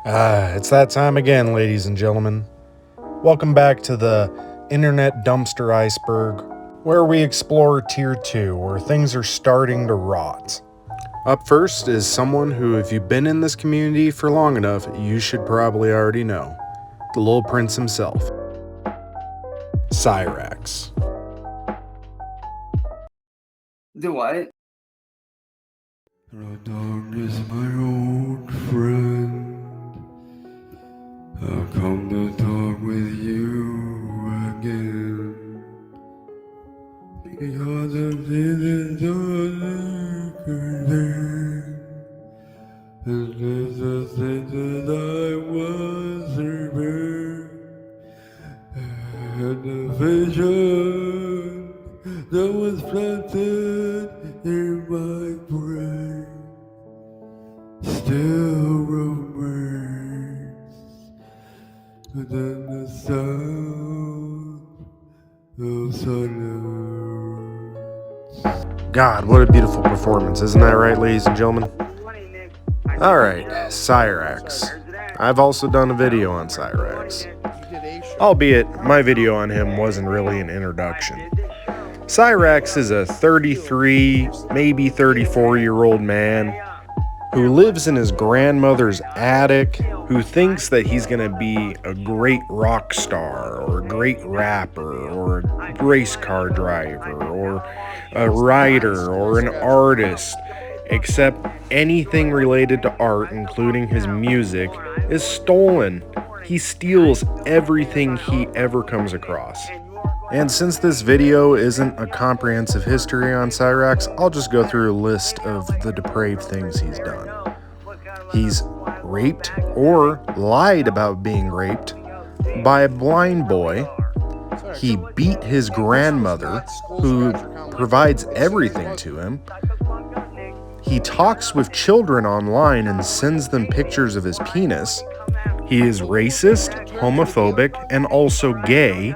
It's that time again, ladies and gentlemen. Welcome back to the Internet Dumpster Iceberg, where we explore Tier 2, where things are starting to rot. Up first is someone who, if you've been in this community for long enough, you should probably already know. The little prince himself. Cyrax. Do what? The dog is my old friend. I'll come to talk with you again. Because of this and there's a sense that I was serving, and the vision that was planted in my brain still remains within the sound of silence. God, what a beautiful performance, isn't that right, ladies and gentlemen? Alright, Cyrax. I've also done a video on Cyrax. Albeit, my video on him wasn't really an introduction. Cyrax is a 33, maybe 34-year-old man who lives in his grandmother's attic, who thinks that he's going to be a great rock star, or a great rapper, or a race car driver, or a writer, or an artist, except anything related to art, including his music, is stolen. He steals everything he ever comes across. And since this video isn't a comprehensive history on Cyrax, I'll just go through a list of the depraved things he's done. He's raped or lied about being raped by a blind boy. He beat his grandmother, who provides everything to him. He talks with children online and sends them pictures of his penis. He is racist, homophobic, and also gay.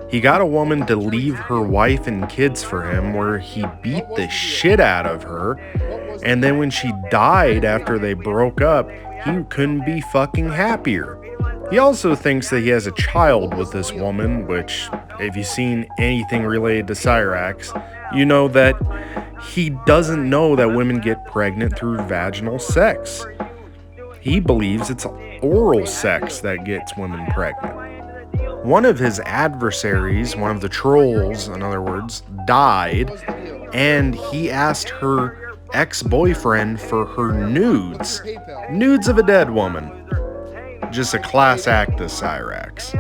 He got a woman to leave her wife and kids for him, where he beat the shit out of her, and then when she died after they broke up, he couldn't be fucking happier. He also thinks that he has a child with this woman, which, if you've seen anything related to Cyrax, you know that he doesn't know that women get pregnant through vaginal sex. He believes it's oral sex that gets women pregnant. One of his adversaries, one of the trolls, in other words, died, and he asked her ex-boyfriend for her nudes. Nudes of a dead woman. Just a class act, this Cyrax.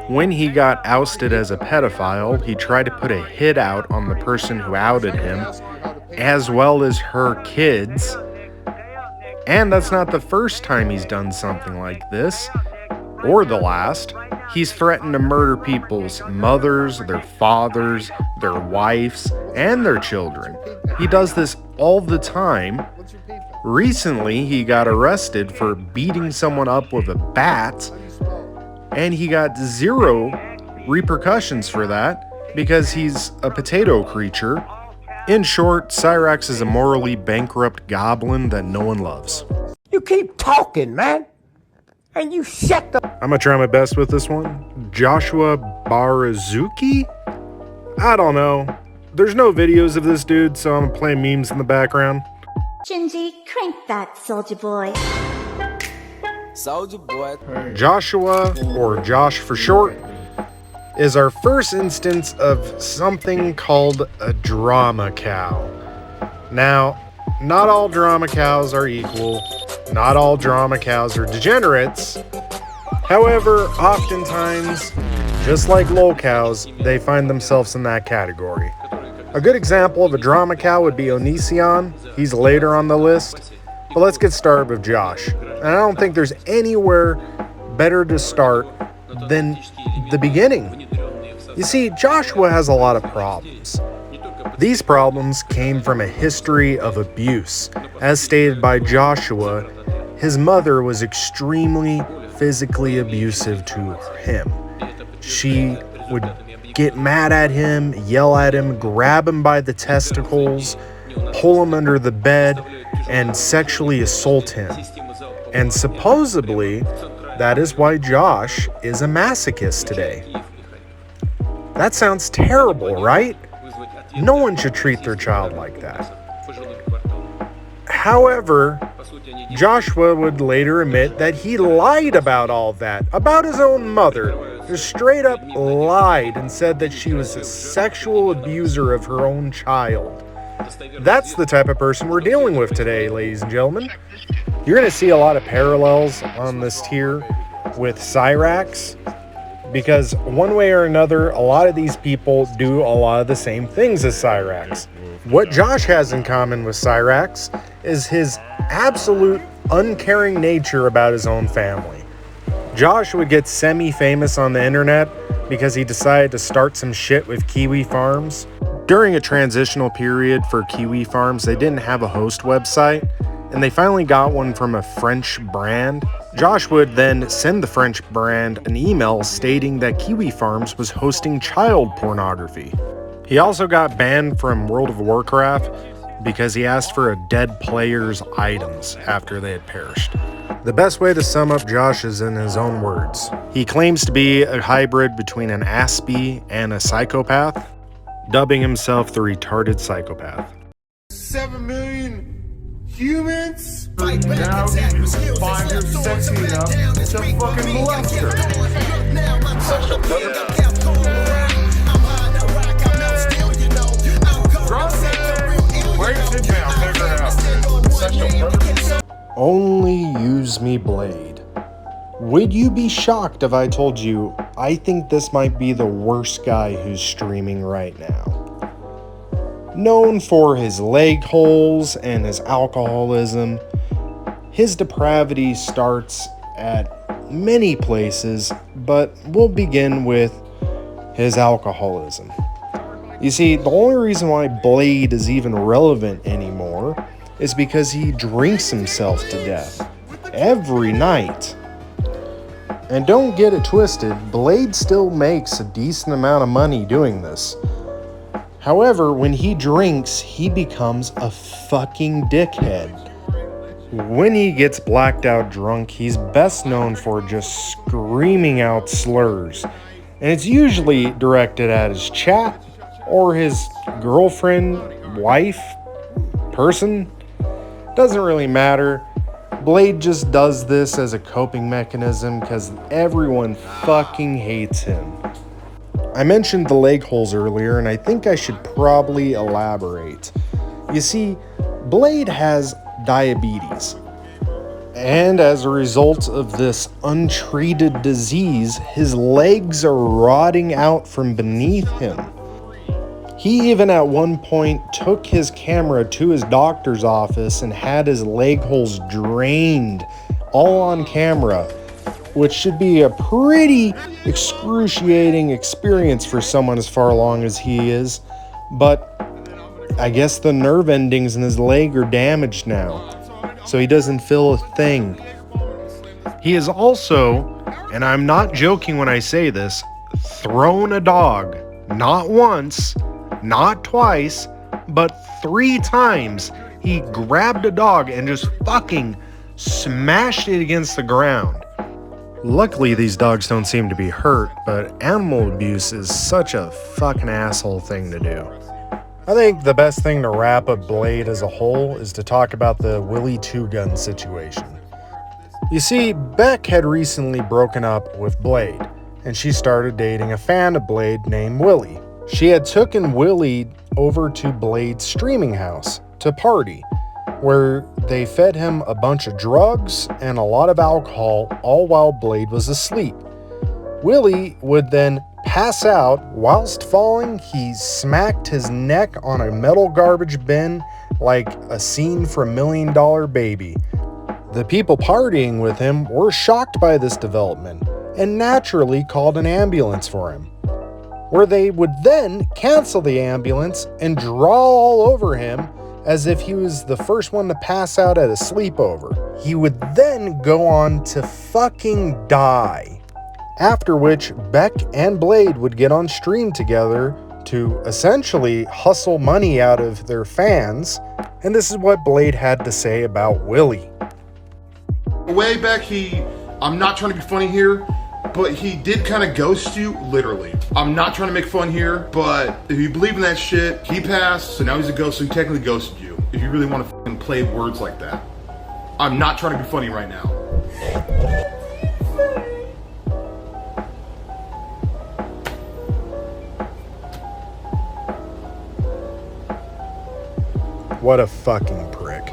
When he got ousted as a pedophile, he tried to put a hit out on the person who outed him, as well as her kids. And that's not the first time he's done something like this, or the last. He's threatened to murder people's mothers, their fathers, their wives, and their children. He does this all the time. Recently, he got arrested for beating someone up with a bat, and he got 0 repercussions for that because he's a potato creature. In short, Cyrax is a morally bankrupt goblin that no one loves. You keep talking, man, and you shut the... I'm gonna try my best with this one. Joshua Barazuki? I don't know. There's no videos of this dude, so I'm gonna play memes in the background. Shinji, crank that, soldier boy. Soldier boy. Joshua, or Josh for short, is our first instance of something called a drama cow. Now, not all drama cows are equal. Not all drama cows are degenerates. However, oftentimes, just like Lolcows, they find themselves in that category. A good example of a drama cow would be Onision. He's later on the list. But let's get started with Josh. And I don't think there's anywhere better to start than the beginning. You see, Joshua has a lot of problems. These problems came from a history of abuse. As stated by Joshua, his mother was extremely physically abusive to him. She would get mad at him, yell at him, grab him by the testicles, pull him under the bed, and sexually assault him. And supposedly, that is why Josh is a masochist today. That sounds terrible, right? No one should treat their child like that. However, Joshua would later admit that he lied about all that, about his own mother. Just straight up lied and said that she was a sexual abuser of her own child. That's the type of person we're dealing with today, ladies and gentlemen. You're going to see a lot of parallels on this tier with Cyrax, because one way or another, a lot of these people do a lot of the same things as Cyrax. What Josh has in common with Cyrax is his absolute uncaring nature about his own family. Josh would get semi-famous on the internet because he decided to start some shit with Kiwi Farms. During a transitional period for Kiwi Farms, they didn't have a host website, and they finally got one from a French brand. Josh would then send the French brand an email stating that Kiwi Farms was hosting child pornography. He also got banned from World of Warcraft because he asked for a dead player's items after they had perished. The best way to sum up Josh is in his own words. He claims to be a hybrid between an Aspie and a psychopath, dubbing himself the retarded psychopath. 7 million humans? Now you find her sexy enough to fucking molest her. Only use me, Blade. Would you be shocked if I told you I think this might be the worst guy who's streaming right now? Known for his leg holes and his alcoholism, his depravity starts at many places, but we'll begin with his alcoholism. You see, the only reason why Blade is even relevant anymore is because he drinks himself to death every night. And don't get it twisted, Blade still makes a decent amount of money doing this. However, when he drinks, he becomes a fucking dickhead. When he gets blacked out drunk, he's best known for just screaming out slurs. And it's usually directed at his chat or his girlfriend, wife, person. Doesn't really matter. Blade just does this as a coping mechanism because everyone fucking hates him. I mentioned the leg holes earlier, and I think I should probably elaborate. You see, Blade has diabetes. And as a result of this untreated disease, his legs are rotting out from beneath him. He even at one point took his camera to his doctor's office and had his leg holes drained, all on camera, which should be a pretty excruciating experience for someone as far along as he is. But I guess the nerve endings in his leg are damaged now, so he doesn't feel a thing. He is also, and I'm not joking when I say this, thrown a dog, not once, not twice, but 3 times. He grabbed a dog and just fucking smashed it against the ground. Luckily, these dogs don't seem to be hurt, but animal abuse is such a fucking asshole thing to do. I think the best thing to wrap up Blade as a whole is to talk about the Willie Two-Gun situation. You see, Beck had recently broken up with Blade, and she started dating a fan of Blade named Willie. She had taken Willie over to Blade's streaming house to party, where they fed him a bunch of drugs and a lot of alcohol, all while Blade was asleep. Willie would then pass out. Whilst falling, he smacked his neck on a metal garbage bin like a scene from $1 Million Baby. The people partying with him were shocked by this development and naturally called an ambulance for him, where they would then cancel the ambulance and draw all over him as if he was the first one to pass out at a sleepover. He would then go on to fucking die. After which, Beck and Blade would get on stream together to essentially hustle money out of their fans, and this is what Blade had to say about Willie. Way back, I'm not trying to be funny here, but he did kind of ghost you, literally. I'm not trying to make fun here, but if you believe in that shit, he passed, so now he's a ghost, so he technically ghosted you. If you really want to fucking play words like that. I'm not trying to be funny right now. What a fucking prick.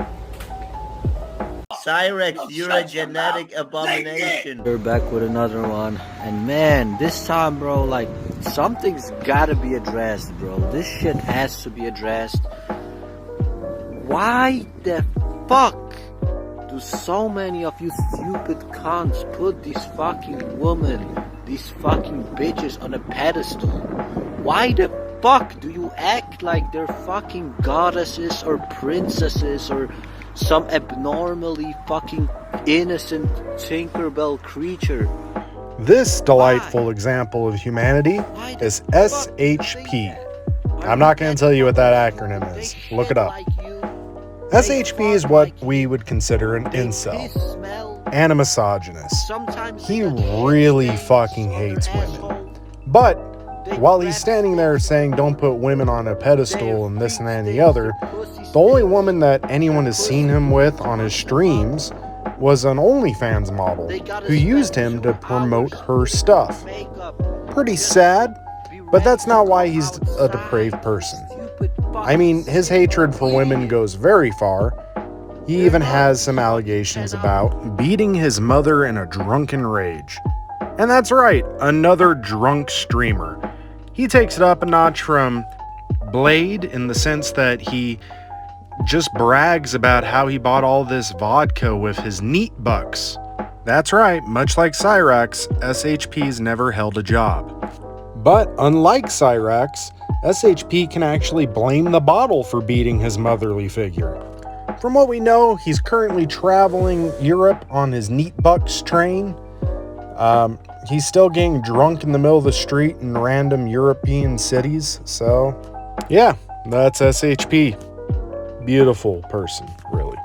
Cyrax, you're a genetic abomination. We're back with another one. And man, this time, bro, like, something's gotta be addressed, bro. This shit has to be addressed. Why the fuck do so many of you stupid cunts put these fucking women, these fucking bitches on a pedestal? Why the fuck do you act like they're fucking goddesses or princesses or some abnormally fucking innocent Tinkerbell creature? This delightful example of humanity is SHP. I'm not going to tell you what that acronym is. Look it up. SHP is what we would consider an incel and a misogynist. He really fucking hates women. But while he's standing there saying don't put women on a pedestal and this and that and the other, the only woman that anyone has seen him with on his streams was an OnlyFans model who used him to promote her stuff. Pretty sad, but that's not why he's a depraved person. I mean, his hatred for women goes very far. He even has some allegations about beating his mother in a drunken rage. And that's right, another drunk streamer. He takes it up a notch from Blade in the sense that he just brags about how he bought all this vodka with his neat bucks. That's right, much like Cyrax, SHP's never held a job. But unlike Cyrax, SHP can actually blame the bottle for beating his motherly figure. From what we know, he's currently traveling Europe on his neat bucks train. He's still getting drunk in the middle of the street in random European cities, so yeah, that's SHP. Beautiful person, really.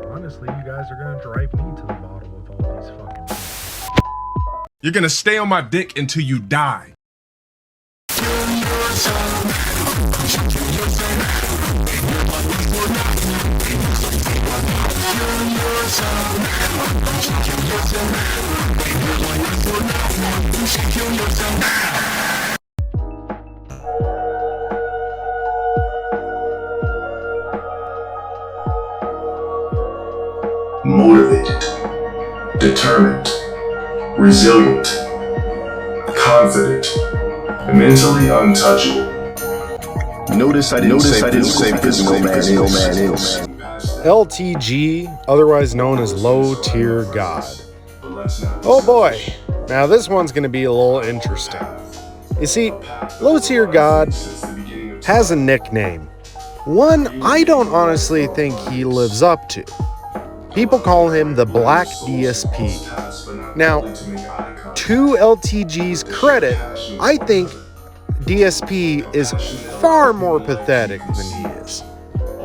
Honestly, you guys are gonna drive me to the bottle with all these fucking... You're gonna stay on my dick until you die. Motivated, determined, resilient, confident, mentally untouchable. Notice I didn't say physical man is. LTG, otherwise known as Low Tier God. Oh boy, now this one's going to be a little interesting. You see, Low Tier God has a nickname. One I don't honestly think he lives up to. People call him the Black DSP. Now, to LTG's credit, I think DSP is far more pathetic than he is.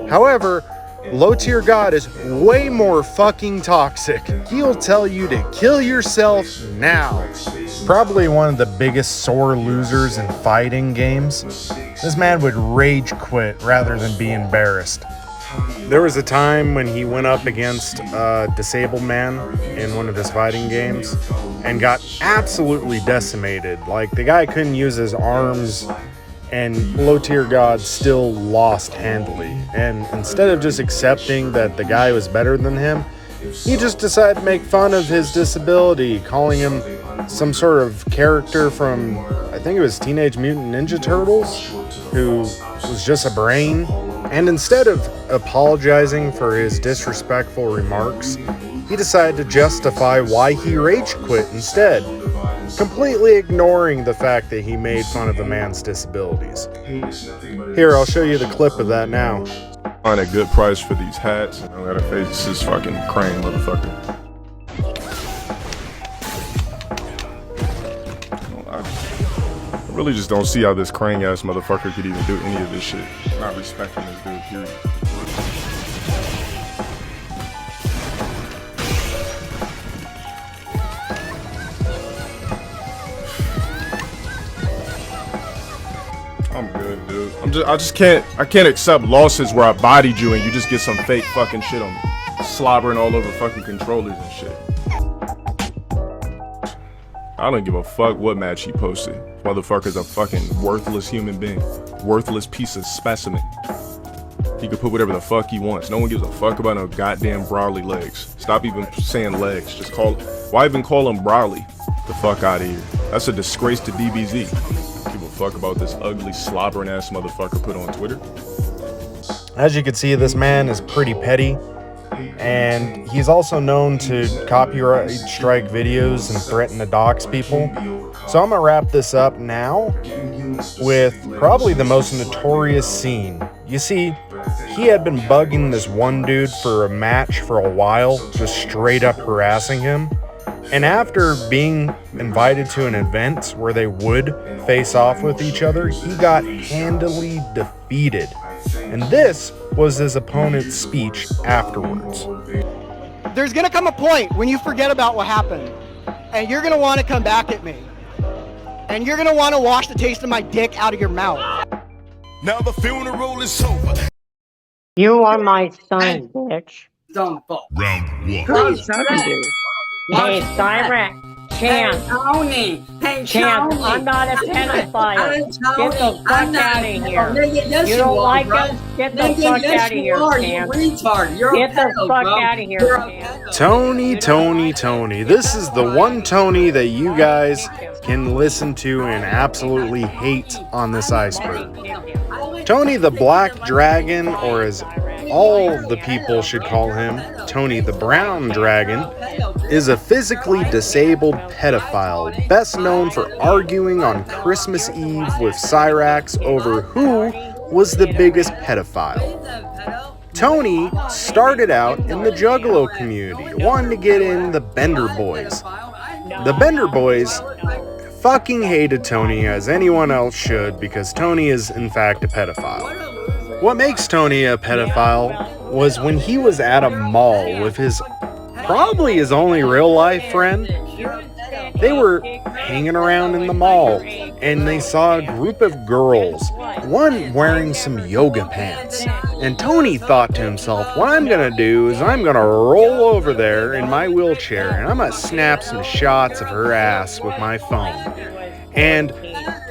However, Low Tier God is way more fucking toxic. He'll tell you to kill yourself now. Probably one of the biggest sore losers in fighting games. This man would rage quit rather than be embarrassed. There was a time when he went up against a disabled man in one of his fighting games and got absolutely decimated. Like, the guy couldn't use his arms, and Low Tier God still lost handily. And instead of just accepting that the guy was better than him, he just decided to make fun of his disability, calling him some sort of character from, I think it was Teenage Mutant Ninja Turtles, who was just a brain. And instead of apologizing for his disrespectful remarks, he decided to justify why he rage quit instead, completely ignoring the fact that he made fun of the man's disabilities. Here, I'll show you the clip of that now. Find a good price for these hats. I gotta face this fucking crane motherfucker. I really just don't see how this crane ass motherfucker could even do any of this shit. Not respecting this dude, period. I can't accept losses where I bodied you and you just get some fake fucking shit on me. Slobbering all over fucking controllers and shit. I don't give a fuck what match he posted. Motherfucker's a fucking worthless human being. Worthless piece of specimen. He could put whatever the fuck he wants. No one gives a fuck about no goddamn Brawley legs. Stop even saying legs. Just why even call him Brawley? The fuck out of here. That's a disgrace to DBZ. Give a fuck about this ugly slobbering ass motherfucker put on Twitter. As you can see, this man is pretty petty, and he's also known to copyright strike videos and threaten to dox people. So I'm gonna wrap this up now with probably the most notorious scene. You see, he had been bugging this one dude for a match for a while, just straight up harassing him. And after being invited to an event where they would face off with each other, he got handily defeated. And this was his opponent's speech afterwards. There's gonna come a point when you forget about what happened, and you're gonna wanna come back at me. And you're gonna wanna wash the taste of my dick out of your mouth. Now the funeral is over. You are my son, bitch. Don't fuck. Round one. What are you talking to? Hey, Cyrax. Chance. Hey, Tony. Hey, Chance, Tony. I'm not a pedophile. Hey, Get the fuck I'm not out of a here. nigga, yes, You don't are, like bro. us? Get the Nigga, fuck yes, out of you here, are, Chance. You retard. You're Get a the pedo, fuck bro. out of here, You're a Chance. Tony. This is the one Tony that you guys can listen to and absolutely hate on this iceberg. Tony the Black Dragon, or as all the people should call him, Tony the Brown Dragon, is a physically disabled pedophile, best known for arguing on Christmas Eve with Cyrax over who was the biggest pedophile. Tony started out in the Juggalo community, wanting to get in the Bender Boys. The Bender Boys fucking hated Tony, as anyone else should, because Tony is in fact a pedophile. What makes Tony a pedophile was when he was at a mall with probably his only real life friend. They were hanging around in the mall and they saw a group of girls, one wearing some yoga pants. And Tony thought to himself, what I'm gonna do is I'm gonna roll over there in my wheelchair and I'm gonna snap some shots of her ass with my phone. And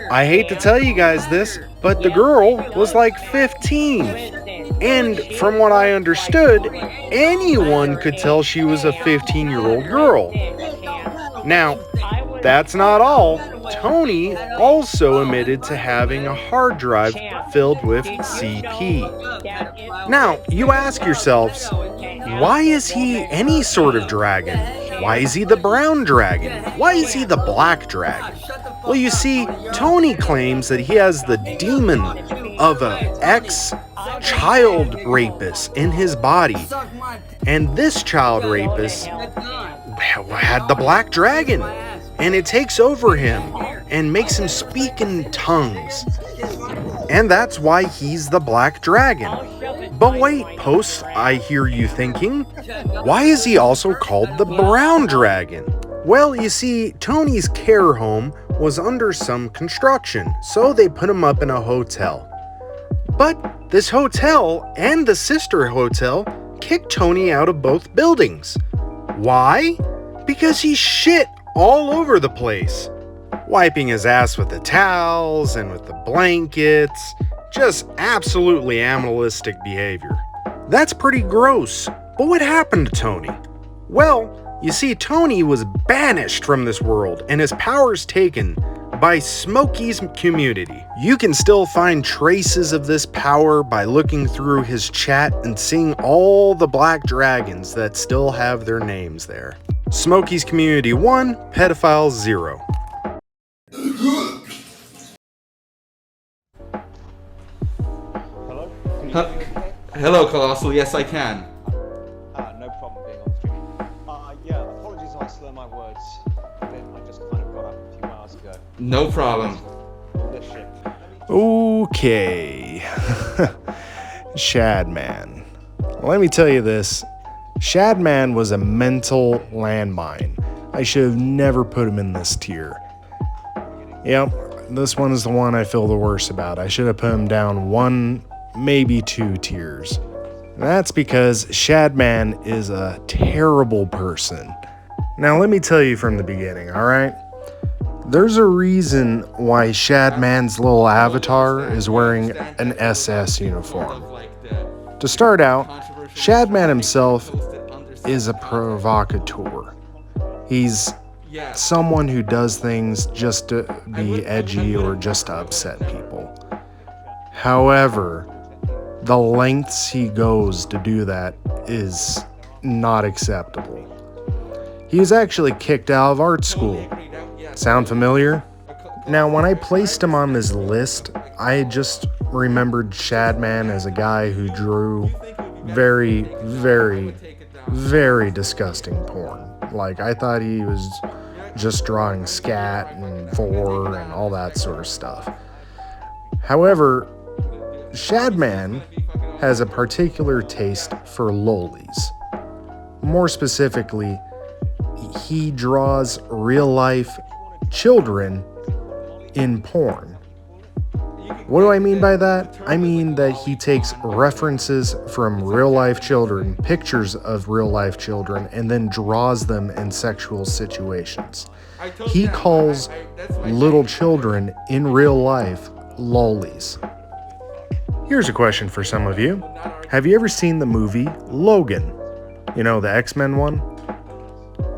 I hate to tell you guys this, but the girl was like 15. And from what I understood, anyone could tell she was a 15-year-old girl. Now, that's not all. Tony also admitted to having a hard drive filled with CP. Now, you ask yourselves, why is he any sort of dragon? Why is he the brown dragon? Why is he the black dragon? Well, you see, Tony claims that he has the demon of an ex-child rapist in his body. And this child rapist had the black dragon. And it takes over him and makes him speak in tongues. And that's why he's the black dragon. But wait, Post, I hear you thinking, why is he also called the brown dragon? Well, you see, Tony's care home was under some construction, so they put him up in a hotel. But this hotel and the sister hotel kicked Tony out of both buildings. Why? Because he shit all over the place, wiping his ass with the towels and with the blankets. Just absolutely animalistic behavior. That's pretty gross. But what happened to Tony? Well, you see, Tony was banished from this world and his powers taken by Smokey's community. You can still find traces of this power by looking through his chat and seeing all the black dragons that still have their names there. Smokey's community 1, pedophiles 0. Hello, Colossal. Yes, I can. No problem being on stream. Yeah, apologies if I slur my words a bit. I just kind of got up a few hours ago. No problem. All this shit. Okay. Shadman. Let me tell you this. Shadman was a mental landmine. I should have never put him in this tier. Yep, this one is the one I feel the worst about. I should have put him down 1, maybe 2 tiers. And that's because Shadman is a terrible person. Now let me tell you from the beginning, alright? There's a reason why Shadman's little avatar is wearing an SS uniform. To start out, Shadman himself is a provocateur. He's someone who does things just to be edgy or just to upset people. However, the lengths he goes to do that is not acceptable. He was actually kicked out of art school. Sound familiar? Now, when I placed him on this list, I just remembered Shadman as a guy who drew very, very, very disgusting porn. Like, I thought he was just drawing scat and vor and all that sort of stuff. However, Shadman has a particular taste for lolis. More specifically, he draws real-life children in porn. What do I mean by that? I mean that he takes references from real-life children, pictures of real-life children, and then draws them in sexual situations. He calls little children in real life lolis. Here's a question for some of you. Have you ever seen the movie Logan? You know, the X-Men one?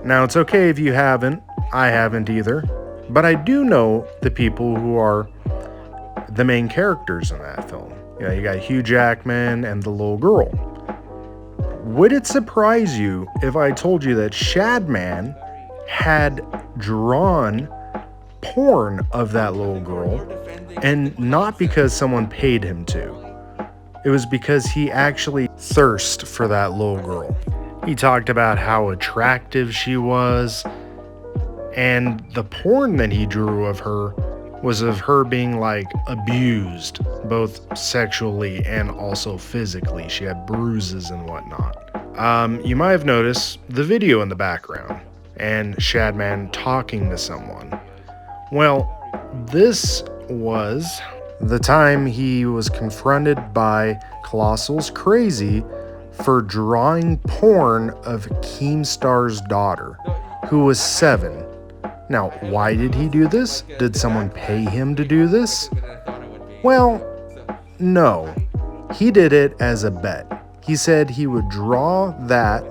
Now, it's okay if you haven't. I haven't either. But I do know the people who are the main characters in that film. You know, you got Hugh Jackman and the little girl. Would it surprise you if I told you that Shadman had drawn porn of that little girl, and not because someone paid him to? It was because he actually thirsted for that little girl. He talked about how attractive she was, and the porn that he drew of her was of her being like abused, both sexually and also physically. She had bruises and whatnot. You might have noticed the video in the background and Shadman talking to someone. Well, this was the time he was confronted by Colossal's Crazy for drawing porn of Keemstar's daughter, who was 7. Now, why did he do this? Did someone pay him to do this? Well, no. He did it as a bet. He said he would draw that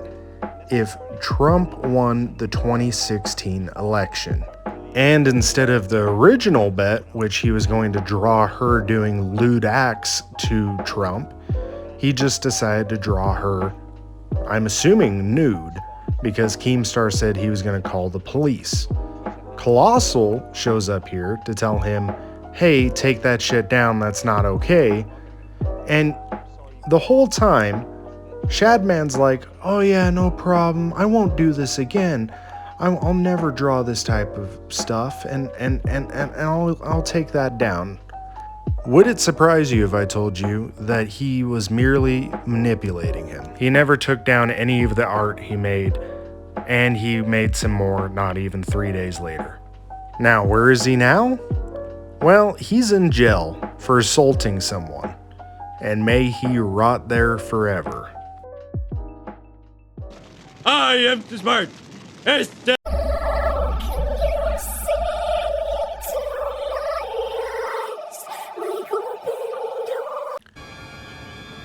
if Trump won the 2016 election. And instead of the original bet, which he was going to draw her doing lewd acts to Trump, he just decided to draw her, I'm assuming nude, because Keemstar said he was going to call the police. Colossal shows up here to tell him, hey, take that shit down, that's not okay. And the whole time, Shadman's like, oh yeah, no problem, I won't do this again. I'll never draw this type of stuff, and I'll take that down. Would it surprise you if I told you that he was merely manipulating him? He never took down any of the art he made, and he made some more not even 3 days later. Now, where is he now? Well, he's in jail for assaulting someone, and may he rot there forever. I am too smart.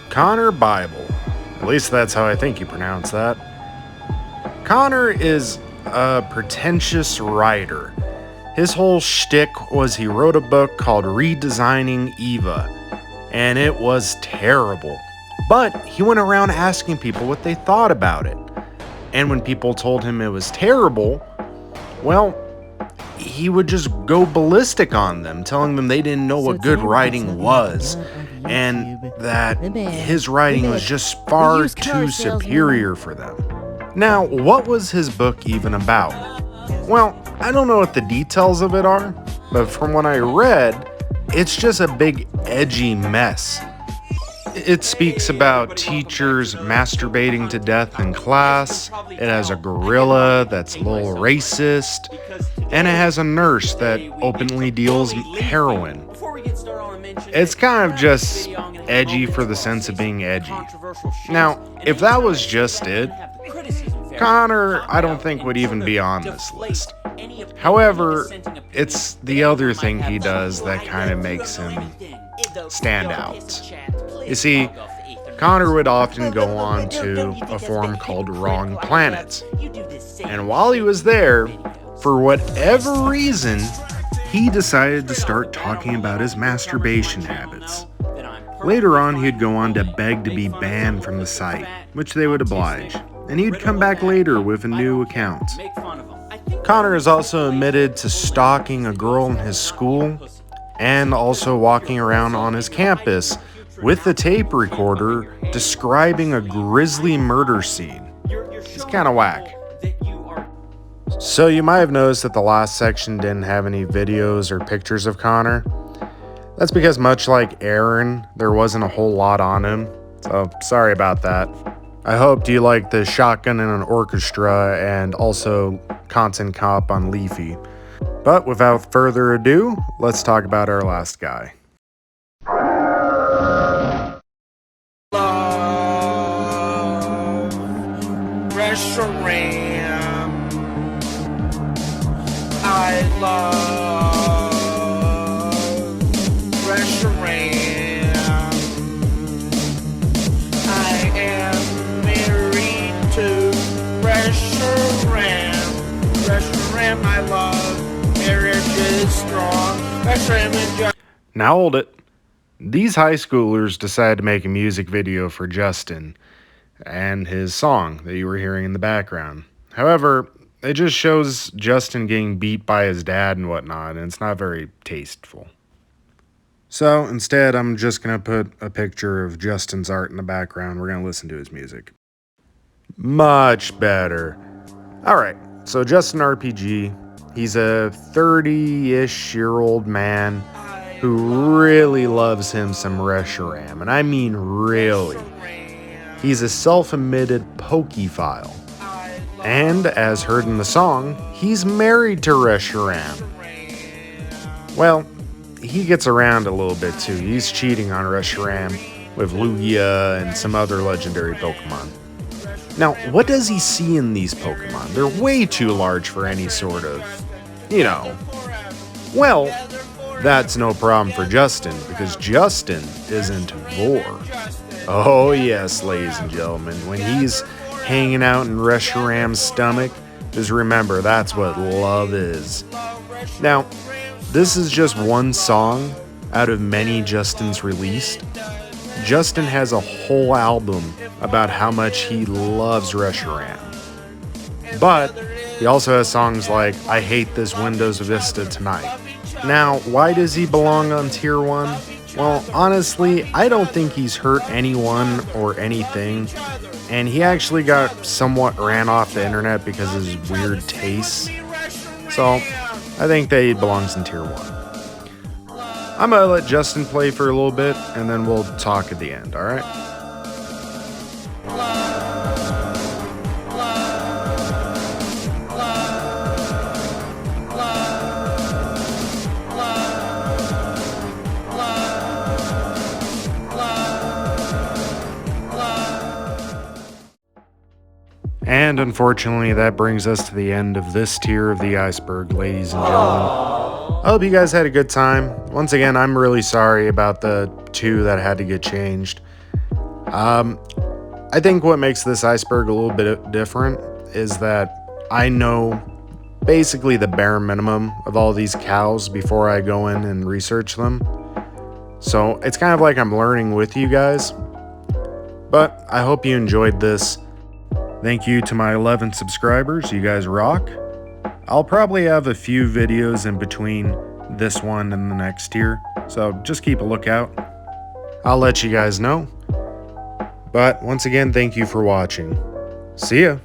Connor Bible. At least that's how I think you pronounce that. Connor is a pretentious writer. His whole shtick was he wrote a book called Redesigning Eva, and it was terrible. But he went around asking people what they thought about it. And when people told him it was terrible, well, he would just go ballistic on them, telling them they didn't know what good writing was, and that his writing was just far too superior for them. Now, what was his book even about? Well, I don't know what the details of it are, but from what I read, it's just a big edgy mess. It speaks about teachers masturbating to death in class. It has a gorilla that's a little racist. and it has a nurse that openly deals heroin. It's kind of just edgy for the sense of being edgy. Now, if that was just it, Connor, I don't think would even be on this list. However, it's the other thing he does that kind of makes him stand out. You see, Connor would often go on to a forum called Wrong Planet. And while he was there, for whatever reason, he decided to start talking about his masturbation habits. Later on, he'd go on to beg to be banned from the site, which they would oblige, and he'd come back later with a new account. Connor has also admitted to stalking a girl in his school and also walking around on his campus with the tape recorder describing a grisly murder scene. It's kind of whack. So you might have noticed that the last section didn't have any videos or pictures of Connor. That's because much like Aaron, there wasn't a whole lot on him, so sorry about that. I hoped you liked the Shotgun in an Orchestra and also Content Cop on Leafy. But without further ado, let's talk about our last guy. I love restaurant. I am married to restaurant. Restaurant I love. Marriage is strong. Restaurant and Now hold it. These high schoolers decided to make a music video for Justin and his song that you were hearing in the background. However, it just shows Justin getting beat by his dad and whatnot, and it's not very tasteful. So instead, I'm just going to put a picture of Justin's art in the background. We're going to listen to his music. Much better. Alright, so Justin RPG, he's a 30-ish-year-old man who really loves him some Reshiram, and I mean really. He's a self-admitted pokephile. And, as heard in the song, he's married to Reshiram. Well, he gets around a little bit too. He's cheating on Reshiram with Lugia and some other legendary Pokemon. Now, what does he see in these Pokemon? They're way too large for any sort of, Well, that's no problem for Justin, because Justin isn't Vor. Oh yes, ladies and gentlemen, when he's hanging out in Reshiram's stomach, just remember that's what love is. Now, this is just one song out of many Justin's released. Justin has a whole album about how much he loves Reshiram. But he also has songs like I Hate This Windows Vista Tonight. Now, why does he belong on tier 1? Well, honestly, I don't think he's hurt anyone or anything. And he actually got somewhat ran off the internet because of his weird tastes. So, I think that he belongs in tier 1. I'm gonna let Justin play for a little bit, and then we'll talk at the end, alright? And unfortunately, that brings us to the end of this tier of the iceberg, ladies and gentlemen. I hope you guys had a good time. Once again, I'm really sorry about the 2 that had to get changed. I think what makes this iceberg a little bit different is that I know basically the bare minimum of all these cows before I go in and research them. So it's kind of like I'm learning with you guys. But I hope you enjoyed this. Thank you to my 11 subscribers, you guys rock. I'll probably have a few videos in between this one and the next tier, so just keep a lookout. I'll let you guys know. But once again, thank you for watching. See ya!